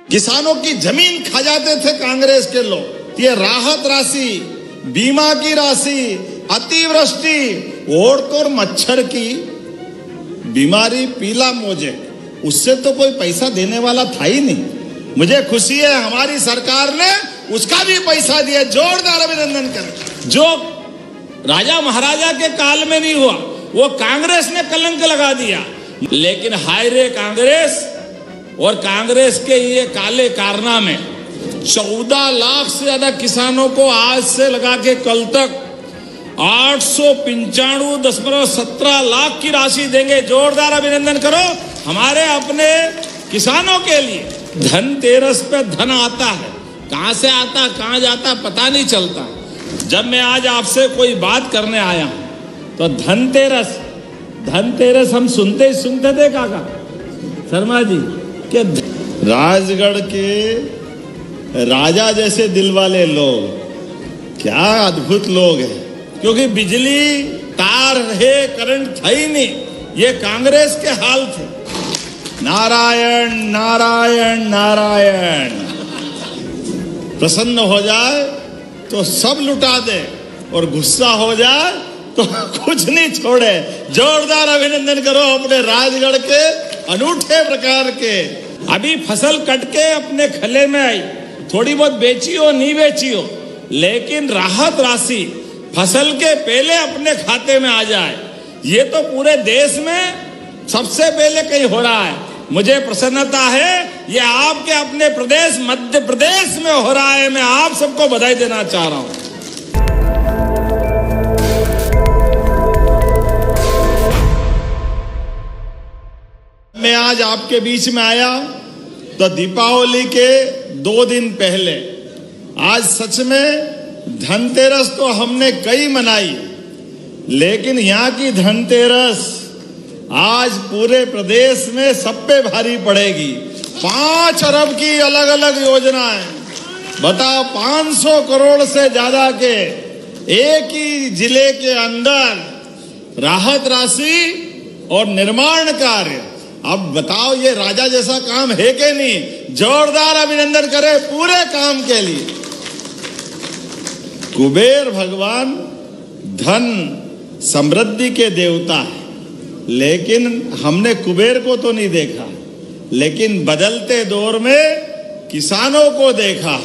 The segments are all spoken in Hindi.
किसानों की जमीन खा जाते थे कांग्रेस के लोग। ये राहत राशि, बीमा की राशि, अतिवृष्टि, और मच्छर की बीमारी, पीला मोजेक, उससे तो कोई पैसा देने वाला था ही नहीं। मुझे खुशी है हमारी सरकार ने उसका भी पैसा दिया, जोरदार अभिनंदन करें। जो राजा महाराजा के काल में नहीं हुआ वो कांग्रेस ने कलंक लगा दिया। लेकिन हाय रे कांग्रेस और कांग्रेस के ये काले कारनामे, 14 लाख से ज्यादा किसानों को आज से लगा के कल तक 895.17 लाख की राशि देंगे। जोरदार अभिनंदन करो हमारे अपने किसानों के लिए। धनतेरस पे धन आता है, कहां से आता कहां जाता पता नहीं चलता। जब मैं आज आपसे कोई बात करने आया तो धनतेरस हम सुनते ही सुनते थे काका शर्मा जी कि राजगढ़ के राजा जैसे दिल वाले लोग, क्या अद्भुत लोग हैं। क्योंकि बिजली तार रहे, करंट था ही नहीं, ये कांग्रेस के हाल थे। नारायण नारायण नारायण, प्रसन्न हो जाए तो सब लुटा दे और गुस्सा हो जाए तो कुछ नहीं छोड़े। जोरदार अभिनंदन करो अपने राजगढ़ के अनूठे प्रकार के। अभी फसल कट के अपने खले में आई, थोड़ी बहुत बेची हो नहीं बेची हो, लेकिन राहत राशि फसल के पहले अपने खाते में आ जाए, ये तो पूरे देश में सबसे पहले कहीं हो रहा है। मुझे प्रसन्नता है ये आपके अपने प्रदेश मध्य प्रदेश में हो रहा है। मैं आप सबको बधाई देना चाह रहा हूं। मैं आज आपके बीच में आया तो दीपावली के 2 दिन पहले, आज सच में धनतेरस तो हमने कई मनाई, लेकिन यहाँ की धनतेरस आज पूरे प्रदेश में सब पे भारी पड़ेगी। 5 अरब की अलग अलग योजनाएं, बताओ 500 करोड़ से ज्यादा के एक ही जिले के अंदर राहत राशि और निर्माण कार्य। अब बताओ ये राजा जैसा काम है कि नहीं? जोरदार अभिनंदन करें पूरे काम के लिए। कुबेर भगवान धन समृद्धि के देवता है, लेकिन हमने कुबेर को तो नहीं देखा, लेकिन बदलते दौर में किसानों को देखा,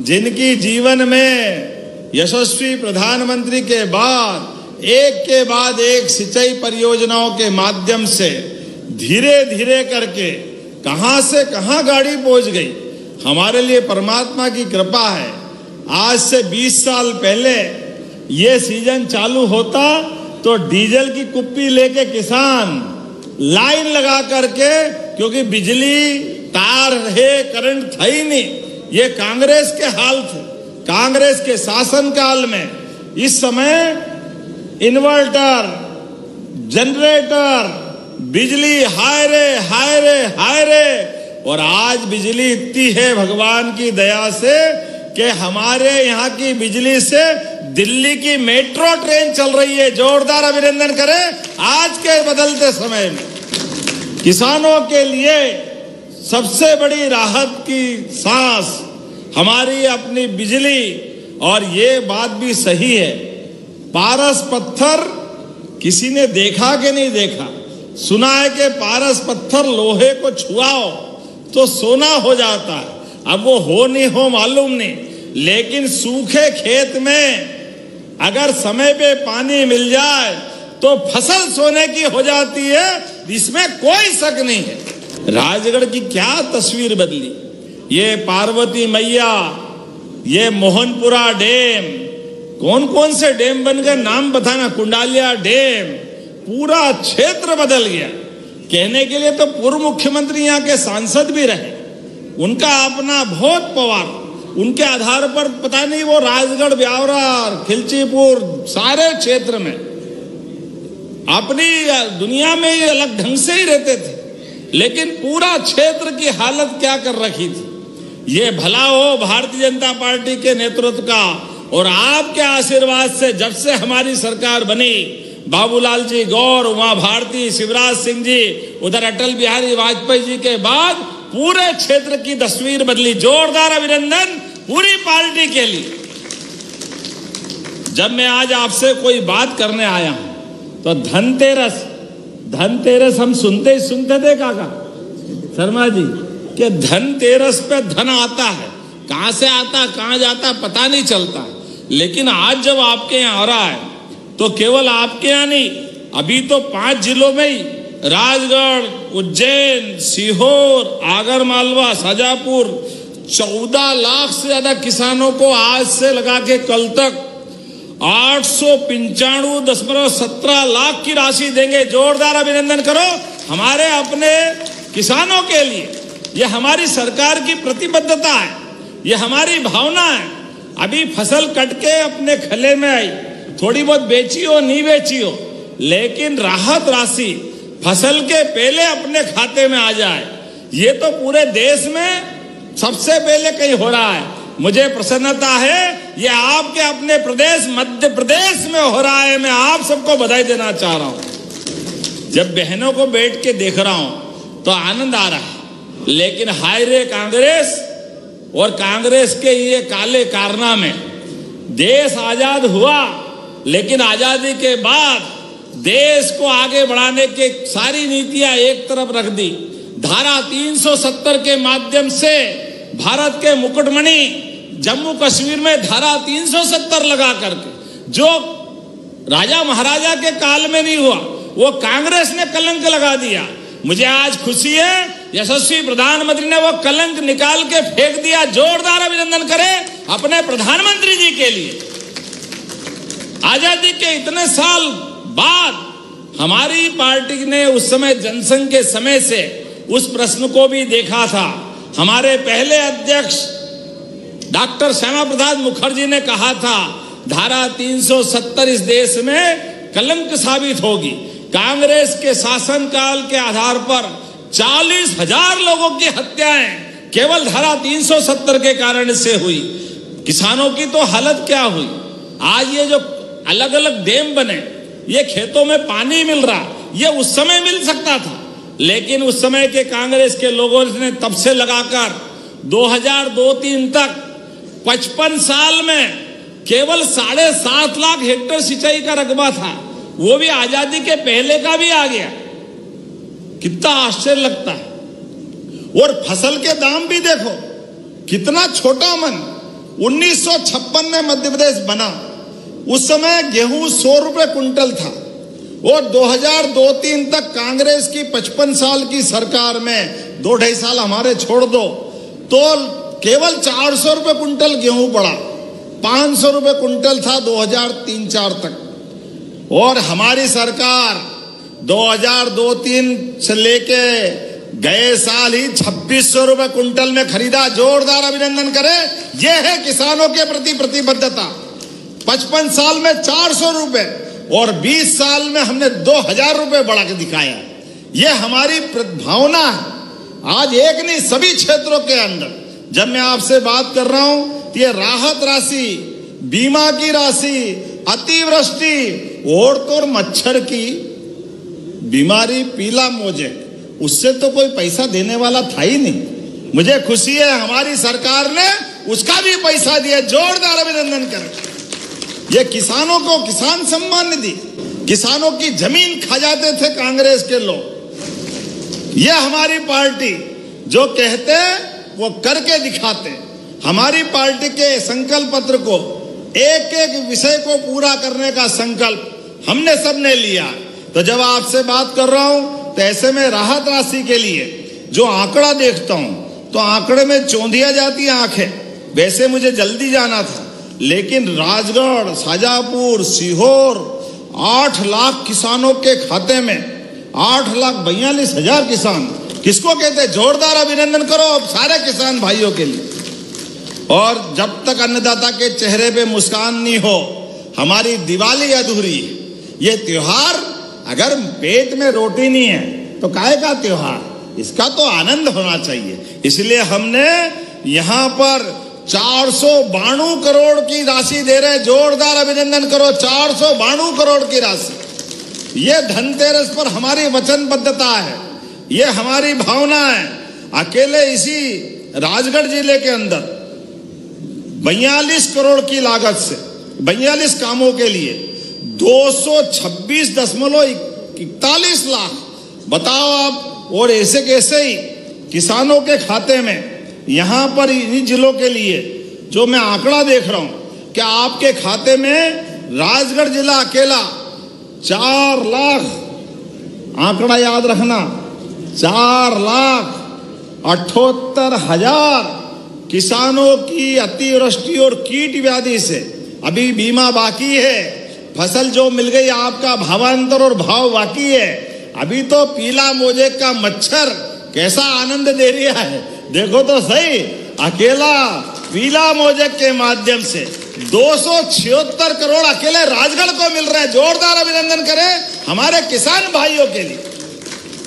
जिनकी जीवन में यशस्वी प्रधानमंत्री के बाद एक सिंचाई परियोजनाओं के माध्यम से धीरे धीरे करके कहां से कहां गाड़ी पहुंच गई। हमारे लिए परमात्मा की कृपा है। आज से 20 साल पहले ये सीजन चालू होता तो डीजल की कुप्पी लेके किसान लाइन लगा करके, क्योंकि बिजली तार रहे, करंट था ही नहीं, ये कांग्रेस के हाल थे। कांग्रेस के शासनकाल में इस समय इन्वर्टर, जनरेटर, बिजली हाय रे हाय रे हाय रे। और आज बिजली इतनी है भगवान की दया से कि हमारे यहाँ की बिजली से दिल्ली की मेट्रो ट्रेन चल रही है। जोरदार अभिनंदन करें आज के बदलते समय में। किसानों के लिए सबसे बड़ी राहत की सांस हमारी अपनी बिजली। और ये बात भी सही है, पारस पत्थर किसी ने देखा कि नहीं देखा? सुना है कि पारस पत्थर लोहे को छुआओ तो सोना हो जाता है। अब वो हो नहीं हो मालूम नहीं, लेकिन सूखे खेत में अगर समय पे पानी मिल जाए तो फसल सोने की हो जाती है, इसमें कोई शक नहीं है। राजगढ़ की क्या तस्वीर बदली, ये पार्वती मैया, ये मोहनपुरा डैम, कौन कौन से डैम बन गए नाम बताना, कुंडालिया डैम, पूरा क्षेत्र बदल गया। कहने के लिए तो पूर्व मुख्यमंत्री यहाँ के सांसद भी रहे, उनका अपना बहुत पवार, उनके आधार पर पता नहीं वो राजगढ़, ब्यावरा, खिलचीपुर सारे क्षेत्र में अपनी दुनिया में ही अलग ढंग से ही रहते थे, लेकिन पूरा क्षेत्र की हालत क्या कर रखी थी। ये भला हो भारतीय जनता पार्टी के नेतृत्व का और आपके आशीर्वाद से जब से हमारी सरकार बनी, बाबूलाल जी गौर, उमा भारती, शिवराज सिंह जी, उधर अटल बिहारी वाजपेयी जी के बाद पूरे क्षेत्र की तस्वीर बदली। जोरदार अभिनंदन पूरी पार्टी के लिए। जब मैं आज आपसे कोई बात करने आया हूं तो धनतेरस हम सुनते थे काका शर्मा जी कि धनतेरस पे धन आता है, कहां से आता कहां जाता पता नहीं चलता। लेकिन आज जब आपके यहाँ आ रहा है तो केवल आपके यहाँ नहीं, अभी तो 5 जिलों में ही राजगढ़, उज्जैन, सीहोर, आगरमालवा, शाजापुर 14 लाख से ज्यादा किसानों को आज से लगा के कल तक 895.17 लाख की राशि देंगे। जोरदार अभिनंदन करो हमारे अपने किसानों के लिए। यह हमारी सरकार की प्रतिबद्धता है, यह हमारी भावना है। अभी फसल कट के अपने खले में आई, थोड़ी बहुत बेची हो नहीं बेची हो, लेकिन राहत राशि फसल के पहले अपने खाते में आ जाए, ये तो पूरे देश में सबसे पहले कहीं हो रहा है। मुझे प्रसन्नता है ये आपके अपने प्रदेश मध्य प्रदेश में हो रहा है। मैं आप सबको बधाई देना चाह रहा हूं। जब बहनों को बैठ के देख रहा हूं तो आनंद आ रहा है, लेकिन हाय रे कांग्रेस और कांग्रेस के ये काले कारनामे। देश आजाद हुआ, लेकिन आजादी के बाद देश को आगे बढ़ाने की सारी नीतियां एक तरफ रख दी। धारा 370 के माध्यम से भारत के मुकुटमणि जम्मू कश्मीर में धारा 370 लगा करके, जो राजा महाराजा के काल में नहीं हुआ, वो कांग्रेस ने कलंक लगा दिया। मुझे आज खुशी है यशस्वी प्रधानमंत्री ने वो कलंक निकाल के फेंक दिया। जोरदार अभिनंदन करें अपने प्रधानमंत्री जी के लिए। आजादी के इतने साल बाद हमारी पार्टी ने उस समय जनसंघ के समय से उस प्रश्न को भी देखा था। हमारे पहले अध्यक्ष डॉक्टर श्यामा प्रसाद मुखर्जी ने कहा था धारा 370 इस देश में कलंक साबित होगी। कांग्रेस के शासनकाल के आधार पर 40,000 लोगों की हत्याएं केवल धारा 370 के कारण से हुई। किसानों की तो हालत क्या हुई। आज ये जो अलग अलग डैम बने, ये खेतों में पानी मिल रहा, ये उस समय मिल सकता था, लेकिन उस समय के कांग्रेस के लोगों ने तब से लगाकर 2002-03 तक 55 साल में केवल 7.5 लाख हेक्टेयर सिंचाई का रकबा था। वो भी आजादी के पहले का भी आ गया। कितना आश्चर्य लगता है। और फसल के दाम भी देखो कितना छोटा मन। 1956 में मध्य प्रदेश बना, उस समय गेहूं 100 रुपए कुंटल था, और 2002-03 तक कांग्रेस की 55 साल की सरकार में 2-2.5 साल हमारे छोड़ दो तो केवल 400 रुपए कुंटल गेहूं पड़ा, 500 रुपए कुंटल था 2003-04 तक। और हमारी सरकार 2002-03 से लेके गए साल ही 2600 रुपए कुंटल में खरीदा। जोरदार अभिनंदन करें, यह है किसानों के प्रति प्रतिबद्धता। 55 साल में 400 रुपए और 20 साल में हमने 2000 रुपए बढ़ा के दिखाया। यह हमारी भावना है। आज एक नहीं, सभी क्षेत्रों के अंदर जब मैं आपसे बात कर रहा हूं तो ये राहत राशि, बीमा की राशि, अतिवृष्टि और तो मच्छर की बीमारी पीला मोजे, उससे तो कोई पैसा देने वाला था ही नहीं। मुझे खुशी है हमारी सरकार ने उसका भी पैसा दिया। जोरदार अभिनंदन करें। ये किसानों को किसान सम्मान निधि, किसानों की जमीन खा जाते थे कांग्रेस के लोग। ये हमारी पार्टी जो कहते वो करके दिखाते। हमारी पार्टी के संकल्प पत्र को एक एक विषय को पूरा करने का संकल्प हमने सबने लिया। तो जब आपसे बात कर रहा हूं तो ऐसे में राहत राशि के लिए जो आंकड़ा देखता हूं तो आंकड़े में चौंधिया जाती आंखें। वैसे मुझे जल्दी जाना था, लेकिन राजगढ़, शाजापुर, सीहोर 8 लाख किसानों के खाते में 8,42,000 किसान किसको कहते हैं। जोरदार अभिनंदन करो अब सारे किसान भाइयों के लिए। और जब तक अन्नदाता के चेहरे पे मुस्कान नहीं हो, हमारी दिवाली अधूरी है। ये त्योहार अगर पेट में रोटी नहीं है तो काहे का त्योहार, इसका तो आनंद होना चाहिए। इसलिए हमने यहां पर 492 करोड़ की राशि दे रहे। जोरदार अभिनंदन करो, 492 करोड़ की राशि। ये धनतेरस पर हमारी वचनबद्धता है, ये हमारी भावना है। अकेले इसी राजगढ़ जिले के अंदर 42 करोड़ की लागत से 42 कामों के लिए 226.41 लाख, बताओ आप। और ऐसे कैसे ही किसानों के खाते में यहां पर इन जिलों के लिए जो मैं आंकड़ा देख रहा हूं कि आपके खाते में राजगढ़ जिला अकेला 4 लाख, आंकड़ा याद रखना, 4,78,000 किसानों की अतिवृष्टि और कीट व्याधि से अभी बीमा बाकी है। फसल जो मिल गई आपका भावांतर और भाव बाकी है। अभी तो पीला मोजेक का मच्छर कैसा आनंद दे रहा है, देखो तो सही। अकेला पीला मोजेक के माध्यम से 276 करोड़ अकेले राजगढ़ को मिल रहे हैं। जोरदार अभिनंदन करें हमारे किसान भाइयों के लिए।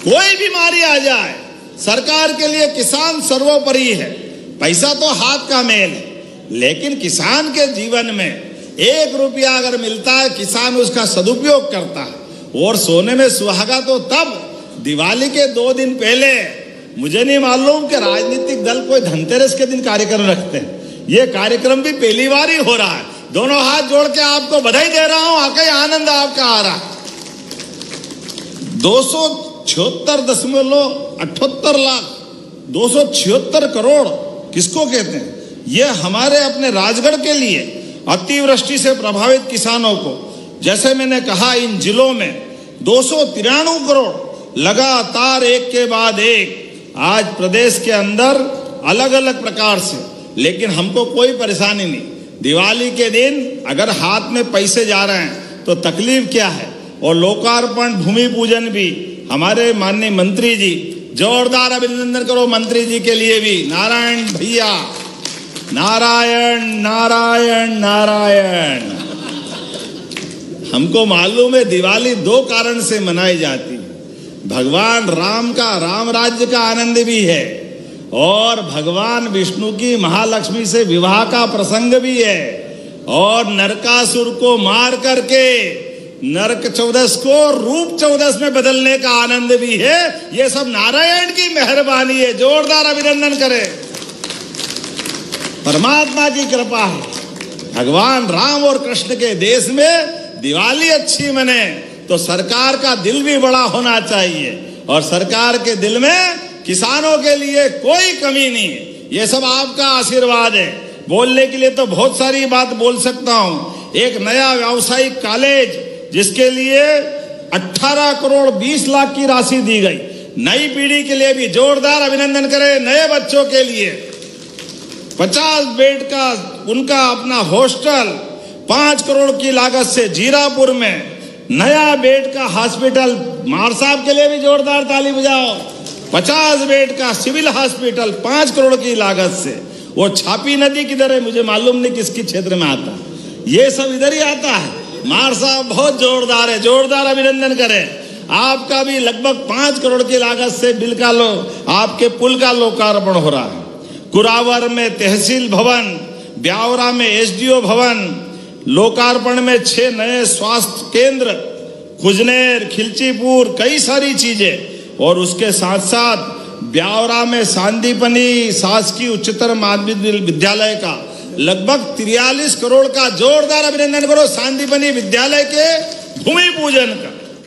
कोई बीमारी आ जाए, सरकार के लिए किसान सर्वोपरि है। पैसा तो हाथ का मेल है, लेकिन किसान के जीवन में 1 रुपया अगर मिलता है, किसान उसका सदुपयोग करता है। और सोने में सुहागा तो तब, दिवाली के 2 दिन पहले। मुझे नहीं मालूम कि राजनीतिक दल कोई धनतेरस के दिन कार्यक्रम रखते हैं। ये कार्यक्रम भी पहली बार ही हो रहा है। दोनों हाथ जोड़ के आपको बधाई दे रहा हूं, आके आनंद आपका आ रहा है। 276.78 लाख, 276 करोड़ किसको कहते हैं? ये हमारे अपने राजगढ़ के लिए अतिवृष्टि से प्रभावित किसानों को, जैसे मैंने कहा, इन जिलों में 293 करोड़ लगातार एक के बाद एक आज प्रदेश के अंदर अलग अलग प्रकार से। लेकिन हमको कोई परेशानी नहीं। दिवाली के दिन अगर हाथ में पैसे जा रहे हैं तो तकलीफ क्या है। और लोकार्पण भूमि पूजन भी हमारे माननीय मंत्री जी, जोरदार अभिनंदन करो मंत्री जी के लिए भी। नारायण भैया, नारायण नारायण नारायण। हमको मालूम है दिवाली 2 कारण से मनाई जाती है। भगवान राम का राम राज्य का आनंद भी है, और भगवान विष्णु की महालक्ष्मी से विवाह का प्रसंग भी है, और नरकासुर को मार करके नरक चौदस को रूप चौदस में बदलने का आनंद भी है। ये सब नारायण की मेहरबानी है। जोरदार अभिनंदन करें, परमात्मा की कृपा है। भगवान राम और कृष्ण के देश में दिवाली अच्छी मने तो सरकार का दिल भी बड़ा होना चाहिए, और सरकार के दिल में किसानों के लिए कोई कमी नहीं है। ये सब आपका आशीर्वाद है। बोलने के लिए तो बहुत सारी बात बोल सकता हूं। एक नया व्यावसायिक कॉलेज जिसके लिए 18 करोड़ 20 लाख की राशि दी गई। नई पीढ़ी के लिए भी जोरदार अभिनंदन करें। नए बच्चों के लिए 50 बेड का उनका अपना हॉस्टल 5 करोड़ की लागत से जीरापुर में नया बेड का हॉस्पिटल। मार साहब के लिए भी जोरदार ताली बजाओ। 50 बेड का सिविल हॉस्पिटल 5 करोड़ की लागत से। वो छापी नदी किधर है मुझे मालूम नहीं, किसकी क्षेत्र में आता है। ये सब इधर ही आता है। मार साहब बहुत जोरदार है, जोरदार अभिनंदन करें। आपका भी लगभग 5 करोड़ की लागत से बिल का आपके पुल का लोकार्पण हो रहा है। कुरावर में तहसील भवन, ब्यावरा में एसडीओ भवन, लोकार्पण में 6 नए स्वास्थ्य केंद्र, खुजनेर, खिलचीपुर, कई सारी चीजें। और उसके साथ साथ ब्यावरा में सांदीपनी शासकीय उच्चतर माध्यमिक विद्यालय का लगभग 43 करोड़ का, जोरदार अभिनंदन करो, सांदीपनी विद्यालय के भूमि पूजन का।